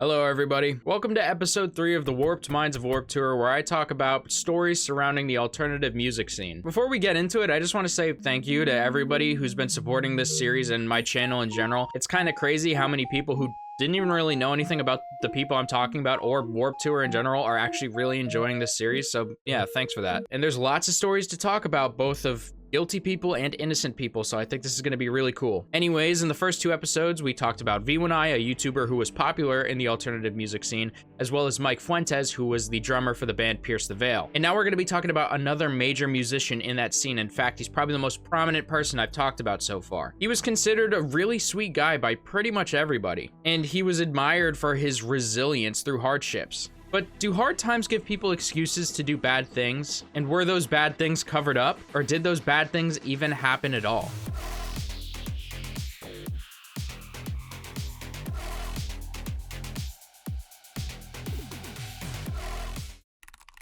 Hello everybody, welcome to episode 3 of the Warped Minds of Warped Tour, where I talk about stories surrounding the alternative music scene. Before we get into it, I just want to say thank you to everybody who's been supporting this series and my channel in general. It's kind of crazy how many people who didn't even really know anything about the people I'm talking about or Warped Tour in general are actually really enjoying this series, so yeah, thanks for that. And there's lots of stories to talk about, both of guilty people and innocent people, so I think this is going to be really cool. Anyways, in the first 2 episodes, we talked about V1I, a YouTuber who was popular in the alternative music scene, as well as Mike Fuentes, who was the drummer for the band Pierce the Veil. And now we're going to be talking about another major musician in that scene. In fact, he's probably the most prominent person I've talked about so far. He was considered a really sweet guy by pretty much everybody, and he was admired for his resilience through hardships. But do hard times give people excuses to do bad things? And were those bad things covered up? Or did those bad things even happen at all?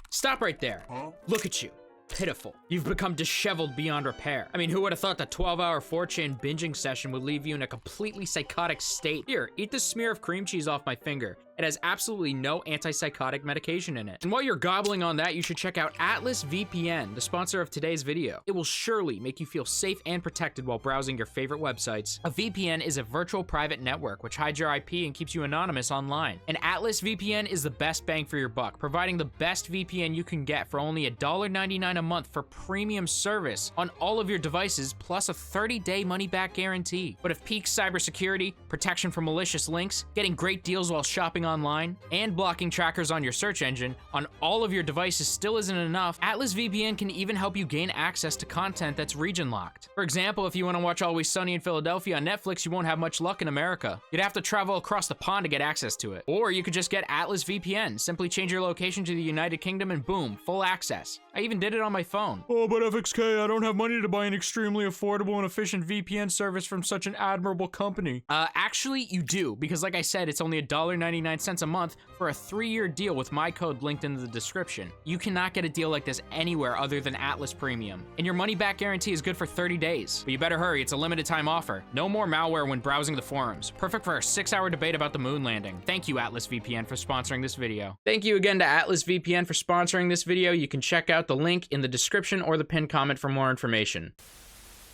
Stop right there. Look at you. Pitiful. You've become disheveled beyond repair. I mean, who would have thought the 12-hour 4chan binging session would leave you in a completely psychotic state? Here, eat this smear of cream cheese off my finger. It has absolutely no antipsychotic medication in it. And while you're gobbling on that, you should check out Atlas VPN, the sponsor of today's video. It will surely make you feel safe and protected while browsing your favorite websites. A VPN is a virtual private network which hides your IP and keeps you anonymous online. And Atlas VPN is the best bang for your buck, providing the best VPN you can get for only $1.99 a month for premium service on all of your devices, plus a 30-day money-back guarantee. But if peak cybersecurity, protection from malicious links, getting great deals while shopping online, and blocking trackers on your search engine on all of your devices still isn't enough, Atlas VPN can even help you gain access to content that's region locked. For example, if you want to watch Always Sunny in Philadelphia on Netflix, you won't have much luck in America. You'd have to travel across the pond to get access to it. Or you could just get Atlas VPN, simply change your location to the United Kingdom and boom, full access. I even did it on my phone. Oh, but FXK, I don't have money to buy an extremely affordable and efficient VPN service from such an admirable company. Actually, you do, because like I said, it's only $1.99 a month for a 3-year deal with my code linked in the description. You cannot get a deal like this anywhere other than Atlas Premium. And your money-back guarantee is good for 30 days. But you better hurry, it's a limited time offer. No more malware when browsing the forums. Perfect for a 6-hour debate about the moon landing. Thank you, Atlas VPN, for sponsoring this video. Thank you again to Atlas VPN for sponsoring this video. You can check out the link in the description or the pinned comment for more information.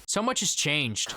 So much has changed.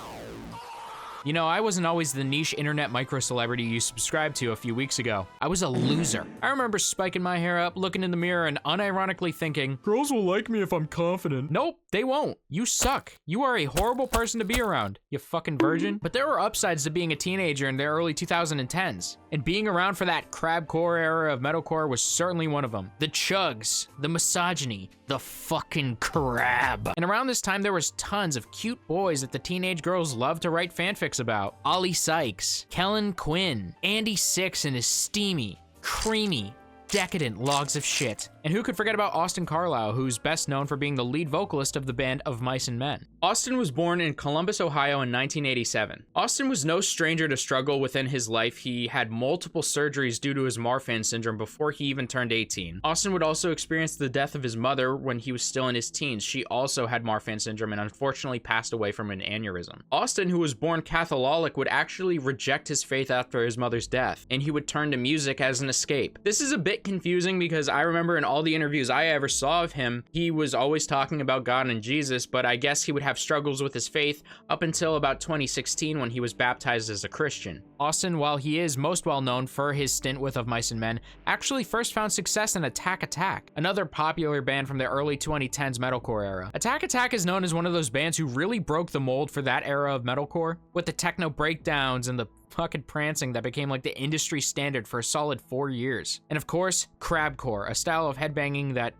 You know, I wasn't always the niche internet micro-celebrity you subscribed to a few weeks ago. I was a loser. I remember spiking my hair up, looking in the mirror, and unironically thinking, girls will like me if I'm confident. Nope, they won't. You suck. You are a horrible person to be around, you fucking virgin. But there were upsides to being a teenager in the early 2010s. And being around for that crabcore era of metalcore was certainly one of them. The chugs, the misogyny, the fucking crab. And around this time, there was tons of cute boys that the teenage girls loved to write fanfics about. Ollie Sykes, Kellen Quinn, Andy Six and his steamy, creamy, decadent logs of shit. And who could forget about Austin Carlile, who's best known for being the lead vocalist of the band Of Mice and Men. Austin was born in Columbus, Ohio in 1987. Austin was no stranger to struggle within his life. He had multiple surgeries due to his Marfan syndrome before he even turned 18. Austin would also experience the death of his mother when he was still in his teens. She also had Marfan syndrome and unfortunately passed away from an aneurysm. Austin, who was born Catholic, would actually reject his faith after his mother's death, and he would turn to music as an escape. This is a bit confusing because I remember in all the interviews I ever saw of him, he was always talking about God and Jesus, but I guess he would have struggles with his faith up until about 2016 when he was baptized as a Christian. Austin, while he is most well known for his stint with Of Mice and Men, actually first found success in Attack Attack, another popular band from the early 2010s metalcore era. Attack Attack is known as one of those bands who really broke the mold for that era of metalcore, with the techno breakdowns and the fucking prancing that became like the industry standard for a solid 4 years. And of course, crabcore, a style of headbanging that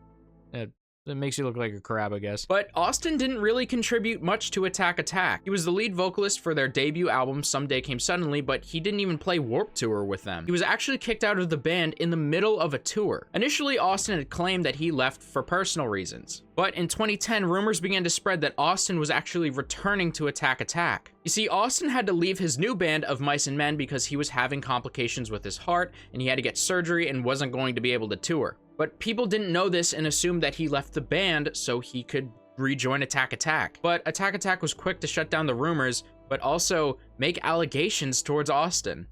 it makes you look like a crab, I guess. But Austin didn't really contribute much to Attack Attack. He was the lead vocalist for their debut album, Someday Came Suddenly, but he didn't even play Warped Tour with them. He was actually kicked out of the band in the middle of a tour. Initially, Austin had claimed that he left for personal reasons. But in 2010, rumors began to spread that Austin was actually returning to Attack Attack. You see, Austin had to leave his new band Of Mice and Men because he was having complications with his heart, and he had to get surgery and wasn't going to be able to tour. But people didn't know this and assumed that he left the band so he could rejoin Attack Attack. But Attack Attack was quick to shut down the rumors, but also make allegations towards Austin.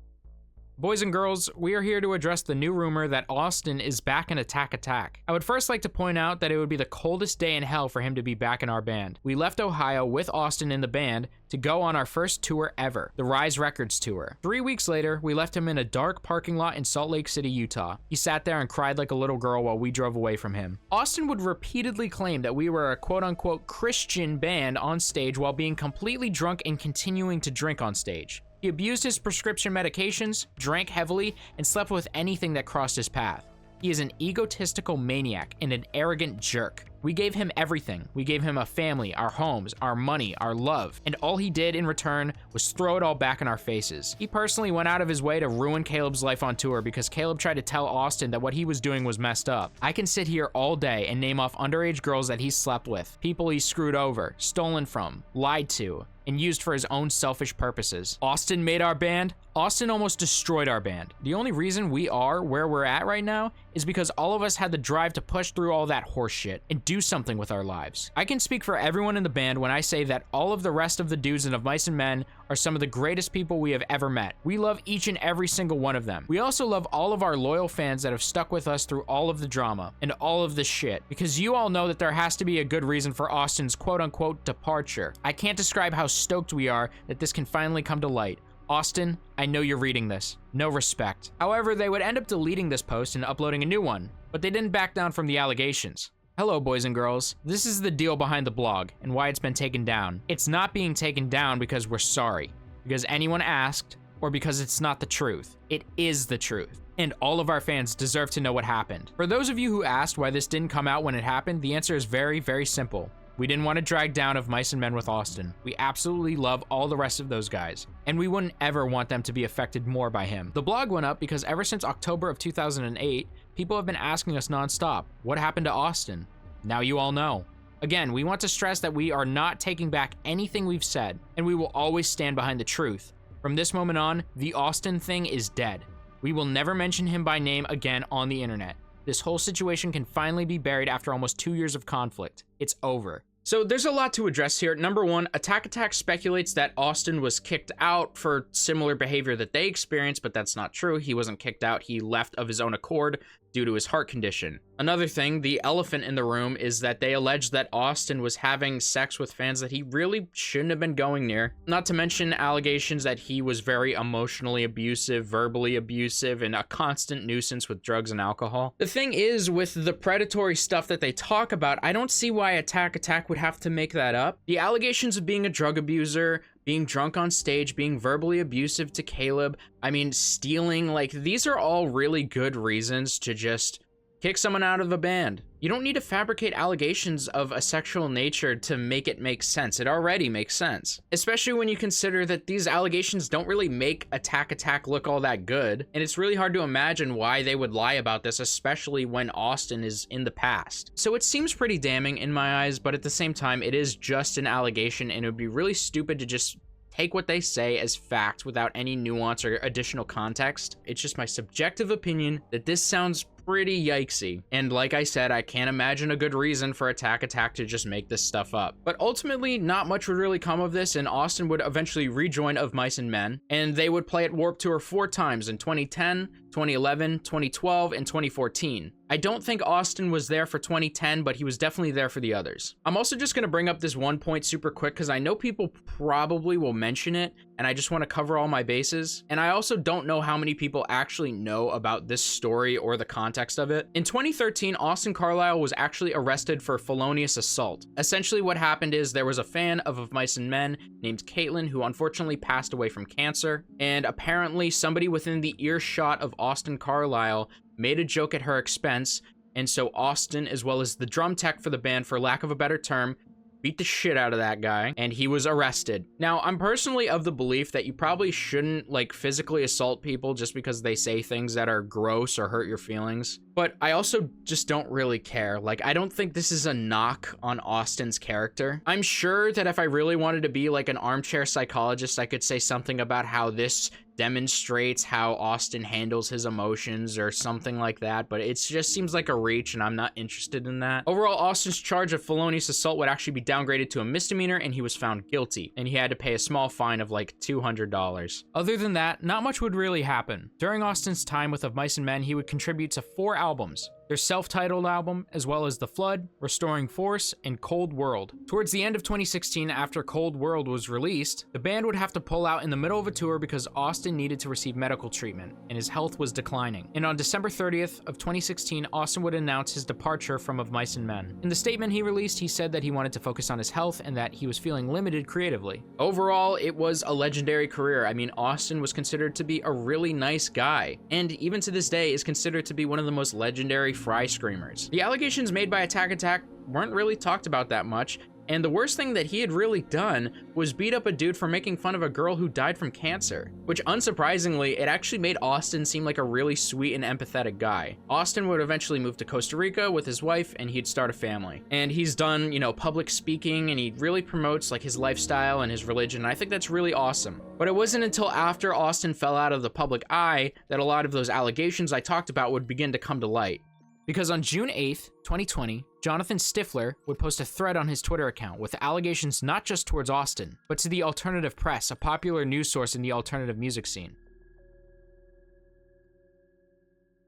Boys and girls, we are here to address the new rumor that Austin is back in Attack Attack. I would first like to point out that it would be the coldest day in hell for him to be back in our band. We left Ohio with Austin in the band to go on our first tour ever, the Rise Records tour. 3 weeks later, we left him in a dark parking lot in Salt Lake City, Utah. He sat there and cried like a little girl while we drove away from him. Austin would repeatedly claim that we were a quote-unquote Christian band on stage while being completely drunk and continuing to drink on stage. He abused his prescription medications, drank heavily, and slept with anything that crossed his path. He is an egotistical maniac and an arrogant jerk. We gave him everything. We gave him a family, our homes, our money, our love, and all he did in return was throw it all back in our faces. He personally went out of his way to ruin Caleb's life on tour because Caleb tried to tell Austin that what he was doing was messed up. I can sit here all day and name off underage girls that he slept with, people he screwed over, stolen from, lied to, and used for his own selfish purposes. Austin made our band. Austin almost destroyed our band. The only reason we are where we're at right now is because all of us had the drive to push through all that horse shit and do something with our lives. I can speak for everyone in the band when I say that all of the rest of the dudes in Of Mice and Men are some of the greatest people we have ever met. We love each and every single one of them. We also love all of our loyal fans that have stuck with us through all of the drama and all of the shit, because you all know that there has to be a good reason for Austin's quote-unquote departure. I can't describe how stoked we are that this can finally come to light. Austin, I know you're reading this. No respect. However, they would end up deleting this post and uploading a new one, but they didn't back down from the allegations. Hello, boys and girls. This is the deal behind the blog and why it's been taken down. It's not being taken down because we're sorry, because anyone asked, or because it's not the truth. It is the truth, and all of our fans deserve to know what happened. For those of you who asked why this didn't come out when it happened, the answer is very, very simple. We didn't want to drag down Of Mice and Men with Austin. We absolutely love all the rest of those guys, and we wouldn't ever want them to be affected more by him. The blog went up because ever since October of 2008, people have been asking us nonstop, what happened to Austin? Now you all know. Again, we want to stress that we are not taking back anything we've said, and we will always stand behind the truth. From this moment on, the Austin thing is dead. We will never mention him by name again on the internet. This whole situation can finally be buried after almost 2 years of conflict. It's over. So there's a lot to address here. Number one, Attack Attack speculates that Austin was kicked out for similar behavior that they experienced, but that's not true. He wasn't kicked out. He left of his own accord due to his heart condition. Another thing, the elephant in the room, is that they allege that Austin was having sex with fans that he really shouldn't have been going near. Not to mention allegations that he was very emotionally abusive, verbally abusive, and a constant nuisance with drugs and alcohol. The thing is, with the predatory stuff that they talk about, I don't see why Attack Attack would have to make that up. The allegations of being a drug abuser, being drunk on stage, being verbally abusive to Caleb, I mean, stealing, like, these are all really good reasons to just kick someone out of a band. You don't need to fabricate allegations of a sexual nature to make it make sense. It already makes sense. Especially when you consider that these allegations don't really make Attack Attack look all that good. And it's really hard to imagine why they would lie about this, especially when Austin is in the past. So it seems pretty damning in my eyes, but at the same time, it is just an allegation, and it would be really stupid to just take what they say as fact without any nuance or additional context. It's just my subjective opinion that this sounds pretty yikesy. And like I said, I can't imagine a good reason for Attack Attack to just make this stuff up. But ultimately, not much would really come of this, and Austin would eventually rejoin Of Mice and Men, and they would play at Warped Tour 4 times in 2010, 2011, 2012, and 2014. I don't think Austin was there for 2010, but he was definitely there for the others. I'm also just going to bring up this one point super quick because I know people probably will mention it, and I just want to cover all my bases. And I also don't know how many people actually know about this story or the context of it. In 2013, Austin Carlile was actually arrested for felonious assault. Essentially what happened is there was a fan of Mice and Men named Caitlin who unfortunately passed away from cancer, and apparently somebody within the earshot of Austin Carlile made a joke at her expense, and so Austin, as well as the drum tech for the band, for lack of a better term, beat the shit out of that guy, and he was arrested. Now, I'm personally of the belief that you probably shouldn't, like, physically assault people just because they say things that are gross or hurt your feelings. But I also just don't really care. Like, I don't think this is a knock on Austin's character. I'm sure that if I really wanted to be like an armchair psychologist, I could say something about how this demonstrates how Austin handles his emotions or something like that, but it just seems like a reach, and I'm not interested in that. Overall, Austin's charge of felonious assault would actually be downgraded to a misdemeanor, and he was found guilty, and he had to pay a small fine of like $200. Other than that, not much would really happen. During Austin's time with Of Mice and Men, he would contribute to 4 albums. Their self-titled album, as well as The Flood, Restoring Force, and Cold World. Towards the end of 2016, after Cold World was released, the band would have to pull out in the middle of a tour because Austin needed to receive medical treatment, and his health was declining. And on December 30th of 2016, Austin would announce his departure from Of Mice and Men. In the statement he released, he said that he wanted to focus on his health and that he was feeling limited creatively. Overall, it was a legendary career. I mean, Austin was considered to be a really nice guy, and even to this day is considered to be one of the most legendary fry screamers. The allegations made by Attack Attack weren't really talked about that much, and the worst thing that he had really done was beat up a dude for making fun of a girl who died from cancer, which unsurprisingly, it actually made Austin seem like a really sweet and empathetic guy. Austin would eventually move to Costa Rica with his wife, and he'd start a family. And he's done, public speaking, and he really promotes like his lifestyle and his religion. I think that's really awesome. But it wasn't until after Austin fell out of the public eye that a lot of those allegations I talked about would begin to come to light. Because on June 8th, 2020, Jonathan Stifler would post a thread on his Twitter account with allegations not just towards Austin, but to the Alternative Press, a popular news source in the alternative music scene.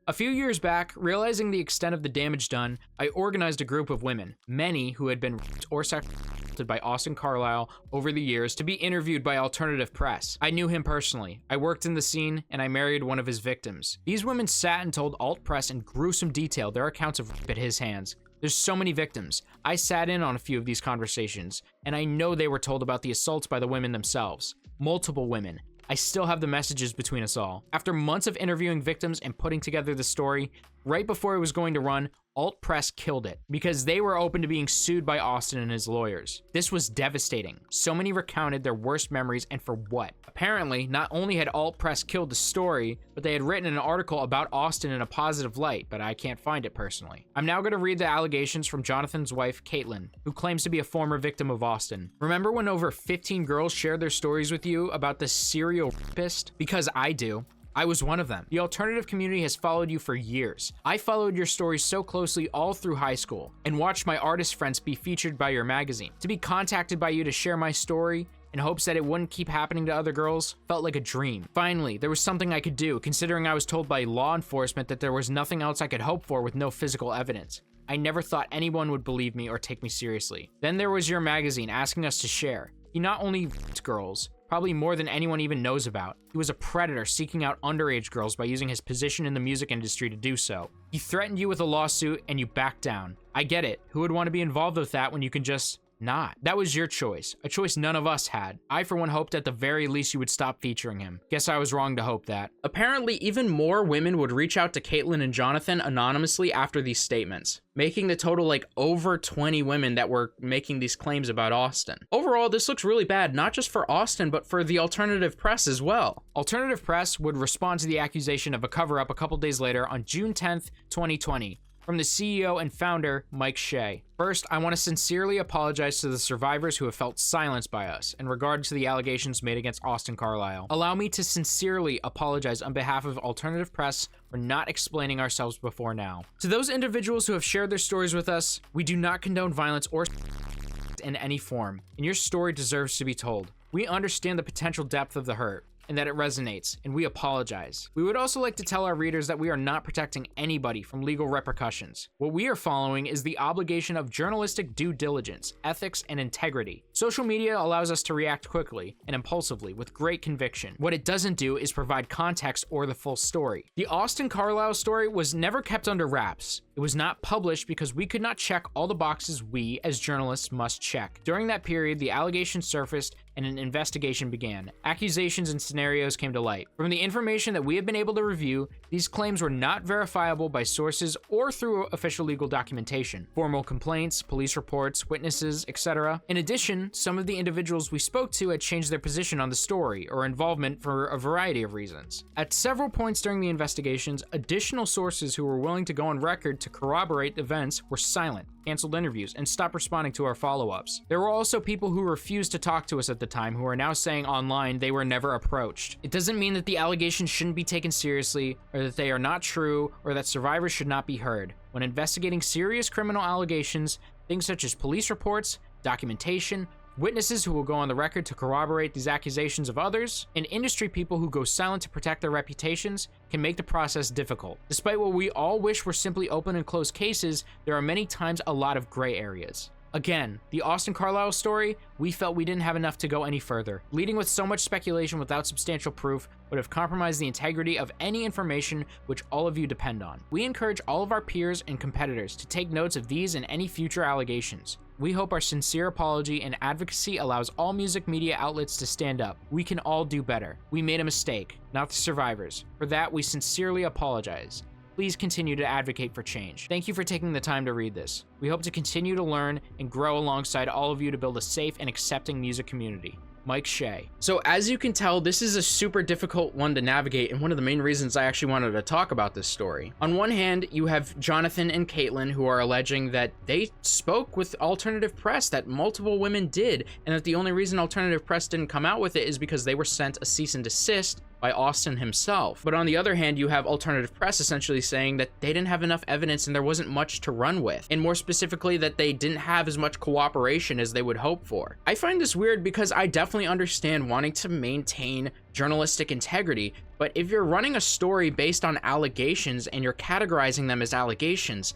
A few years back, realizing the extent of the damage done, I organized a group of women, many who had been raped or assaulted by Austin Carlile over the years, to be interviewed by Alternative Press. I knew him personally. I worked in the scene, and I married one of his victims. These women sat and told Alt Press in gruesome detail their accounts of rape at his hands. There's so many victims. I sat in on a few of these conversations, and I know they were told about the assaults by the women themselves. Multiple women. I still have the messages between us all. After months of interviewing victims and putting together the story, right before it was going to run, Alt Press killed it because they were open to being sued by Austin and his lawyers. This was devastating. So many recounted their worst memories, and for what? Apparently, not only had Alt Press killed the story, but they had written an article about Austin in a positive light, but I can't find it personally. I'm now going to read the allegations from Jonathan's wife, Caitlin, who claims to be a former victim of Austin. Remember when over 15 girls shared their stories with you about this serial rapist? Because I do. I was one of them. The alternative community has followed you for years. I followed your stories so closely all through high school and watched my artist friends be featured by your magazine. To be contacted by you to share my story in hopes that it wouldn't keep happening to other girls felt like a dream. Finally, there was something I could do, considering I was told by law enforcement that there was nothing else I could hope for with no physical evidence. I never thought anyone would believe me or take me seriously. Then there was your magazine asking us to share. He not only raped girls, probably more than anyone even knows about. He was a predator seeking out underage girls by using his position in the music industry to do so. He threatened you with a lawsuit and you backed down. I get it. Who would want to be involved with that when you can just not? That was your choice, a choice none of us had. I, for one, hoped at the very least you would stop featuring him. Guess I was wrong to hope that. Apparently, even more women would reach out to Caitlin and Jonathan anonymously after these statements, making the total like over 20 women that were making these claims about Austin. Overall, this looks really bad, not just for Austin, but for the alternative press as well. Alternative Press would respond to the accusation of a cover-up a couple days later on June 10th, 2020. From the CEO and founder, Mike Shea. First, I want to sincerely apologize to the survivors who have felt silenced by us in regard to the allegations made against Austin Carlile. Allow me to sincerely apologize on behalf of Alternative Press for not explaining ourselves before now. To those individuals who have shared their stories with us, we do not condone violence or in any form, and your story deserves to be told. We understand the potential depth of the hurt, and that it resonates, and we apologize. We would also like to tell our readers that we are not protecting anybody from legal repercussions. What we are following is the obligation of journalistic due diligence, ethics, and integrity. Social media allows us to react quickly and impulsively with great conviction. What it doesn't do is provide context or the full story. The Austin Carlile story was never kept under wraps. It was not published because we could not check all the boxes we, as journalists, must check. During that period, the allegations surfaced and an investigation began. Accusations and scenarios came to light. From the information that we have been able to review, these claims were not verifiable by sources or through official legal documentation, formal complaints, police reports, witnesses, etc. In addition, some of the individuals we spoke to had changed their position on the story or involvement for a variety of reasons. At several points during the investigations, additional sources who were willing to go on record to corroborate events were silent. canceled interviews, and stopped responding to our follow-ups. There were also people who refused to talk to us at the time who are now saying online they were never approached. It doesn't mean that the allegations shouldn't be taken seriously, or that they are not true, or that survivors should not be heard. When investigating serious criminal allegations, things such as police reports, documentation, witnesses who will go on the record to corroborate these accusations of others, and industry people who go silent to protect their reputations can make the process difficult. Despite what we all wish were simply open and closed cases, there are many times a lot of gray areas. Again, the Austin Carlile story, we felt we didn't have enough to go any further. Leading with so much speculation without substantial proof would have compromised the integrity of any information which all of you depend on. We encourage all of our peers and competitors to take notes of these and any future allegations. We hope our sincere apology and advocacy allows all music media outlets to stand up. We can all do better. We made a mistake, not the survivors. For that, we sincerely apologize. Please continue to advocate for change. Thank you for taking the time to read this. We hope to continue to learn and grow alongside all of you to build a safe and accepting music community. Mike Shea. So as you can tell, this is a super difficult one to navigate, and one of the main reasons I actually wanted to talk about this story. On one hand, you have Jonathan and Caitlin who are alleging that they spoke with alternative press, that multiple women did, and that the only reason alternative press didn't come out with it is because they were sent a cease and desist by Austin himself. But on the other hand, you have alternative press essentially saying that they didn't have enough evidence and there wasn't much to run with. And more specifically, that they didn't have as much cooperation as they would hope for. I find this weird because I definitely understand wanting to maintain journalistic integrity, but if you're running a story based on allegations and you're categorizing them as allegations,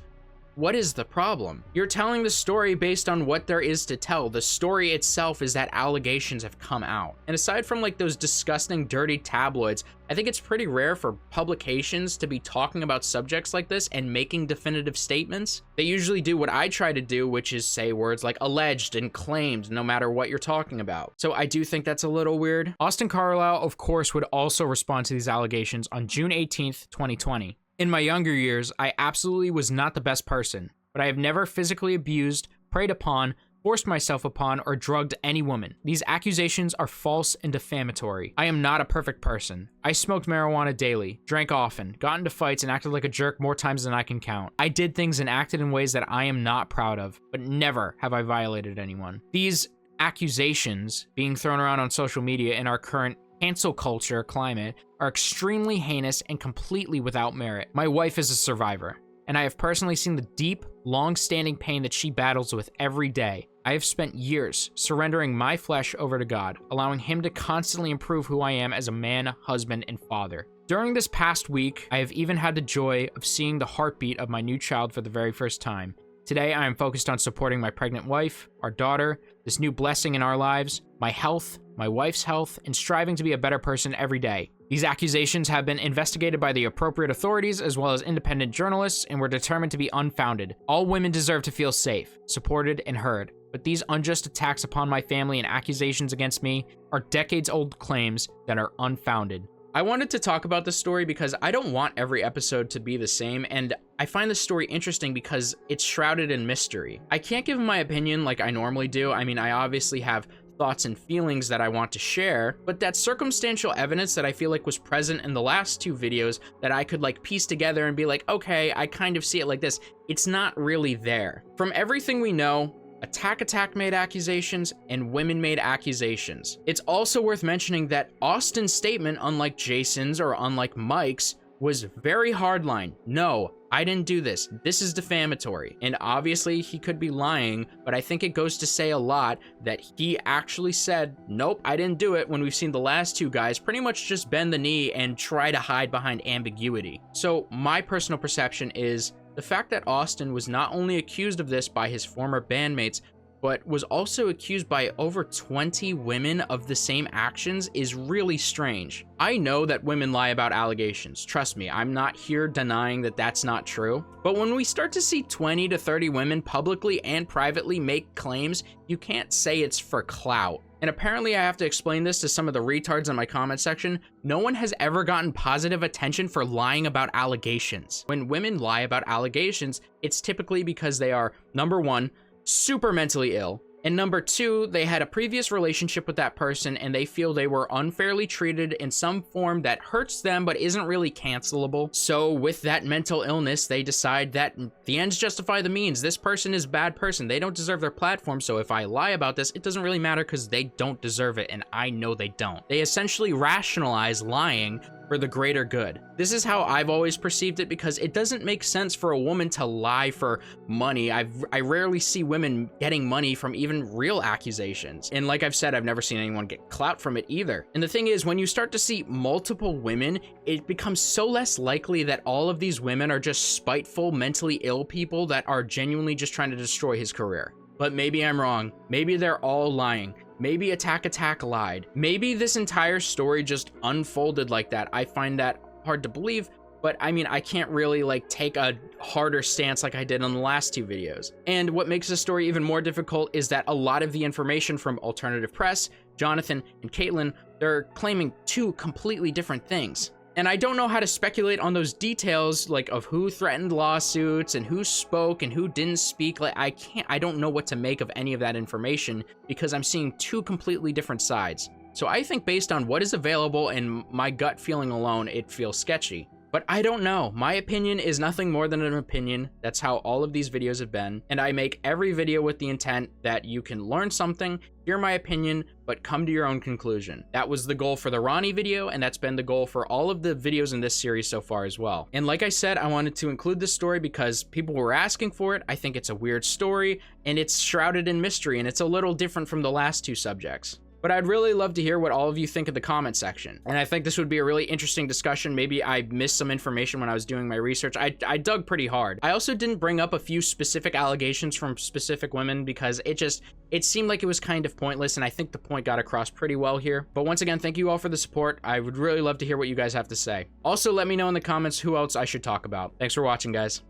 what is the problem? You're telling the story based on what there is to tell. The story itself is that allegations have come out. And aside from like those disgusting, dirty tabloids, I think it's pretty rare for publications to be talking about subjects like this and making definitive statements. They usually do what I try to do, which is say words like alleged and claimed, no matter what you're talking about. So I do think that's a little weird. Austin Carlile, of course, would also respond to these allegations on June 18th, 2020. In my younger years, I absolutely was not the best person, but I have never physically abused, preyed upon, forced myself upon, or drugged any woman. These accusations are false and defamatory. I am not a perfect person. I smoked marijuana daily, drank often, got into fights, and acted like a jerk more times than I can count. I did things and acted in ways that I am not proud of, but never have I violated anyone. These accusations being thrown around on social media in our current cancel culture climate are extremely heinous and completely without merit. My wife is a survivor, and I have personally seen the deep, long-standing pain that she battles with every day. I have spent years surrendering my flesh over to God, allowing Him to constantly improve who I am as a man, husband, and father. During this past week, I have even had the joy of seeing the heartbeat of my new child for the very first time. Today, I am focused on supporting my pregnant wife, our daughter, this new blessing in our lives, my health, my wife's health, and striving to be a better person every day. These accusations have been investigated by the appropriate authorities as well as independent journalists and were determined to be unfounded. All women deserve to feel safe, supported, and heard. But these unjust attacks upon my family and accusations against me are decades-old claims that are unfounded. I wanted to talk about this story because I don't want every episode to be the same, and I find this story interesting because it's shrouded in mystery. I can't give my opinion like I normally do. I mean, I obviously have thoughts and feelings that I want to share, but that circumstantial evidence that I feel like was present in the last two videos that I could like piece together and be like, okay, I kind of see it like this, it's not really there. From everything we know, Attack made accusations and women made accusations. It's also worth mentioning that Austin's statement, unlike Jason's or unlike Mike's, was very hardline. No, I didn't do this. This is defamatory. And obviously he could be lying, but I think it goes to say a lot that he actually said, nope, I didn't do it, when we've seen the last two guys pretty much just bend the knee and try to hide behind ambiguity. So my personal perception is the fact that Austin was not only accused of this by his former bandmates, but was also accused by over 20 women of the same actions is really strange. I know that women lie about allegations. Trust me, I'm not here denying that that's not true. But when we start to see 20 to 30 women publicly and privately make claims, you can't say it's for clout. And apparently I have to explain this to some of the retards in my comment section. No one has ever gotten positive attention for lying about allegations. When women lie about allegations, it's typically because they are, number one, super mentally ill, And number two, they had a previous relationship with that person and they feel they were unfairly treated in some form that hurts them but isn't really cancelable. So with that mental illness, they decide that the ends justify the means. This person is a bad person. They don't deserve their platform. So if I lie about this, it doesn't really matter because they don't deserve it. And I know they don't. They essentially rationalize lying for the greater good. This is how I've always perceived it because it doesn't make sense for a woman to lie for money. I rarely see women getting money from even real accusations. And like I've said, I've never seen anyone get clout from it either. And the thing is, when you start to see multiple women, it becomes so less likely that all of these women are just spiteful, mentally ill people that are genuinely just trying to destroy his career. But maybe I'm wrong. Maybe they're all lying. Maybe Attack lied. Maybe this entire story just unfolded like that. I find that hard to believe, but I mean, I can't really like take a harder stance like I did on the last two videos. And what makes the story even more difficult is that a lot of the information from alternative press, Jonathan and Caitlyn, they're claiming two completely different things. And I don't know how to speculate on those details, like of who threatened lawsuits and who spoke and who didn't speak. Like I don't know what to make of any of that information because I'm seeing two completely different sides. So I think based on what is available and my gut feeling alone, it feels sketchy. But I don't know. My opinion is nothing more than an opinion. That's how all of these videos have been. And I make every video with the intent that you can learn something, hear my opinion, but come to your own conclusion. That was the goal for the Ronnie video, and that's been the goal for all of the videos in this series so far as well. And like I said, I wanted to include this story because people were asking for it. I think it's a weird story, and it's shrouded in mystery, and it's a little different from the last two subjects. But I'd really love to hear what all of you think in the comment section. And I think this would be a really interesting discussion. Maybe I missed some information when I was doing my research. I dug pretty hard. I also didn't bring up a few specific allegations from specific women because it seemed like it was kind of pointless, and I think the point got across pretty well here. But once again, thank you all for the support. I would really love to hear what you guys have to say. Also, let me know in the comments who else I should talk about. Thanks for watching, guys.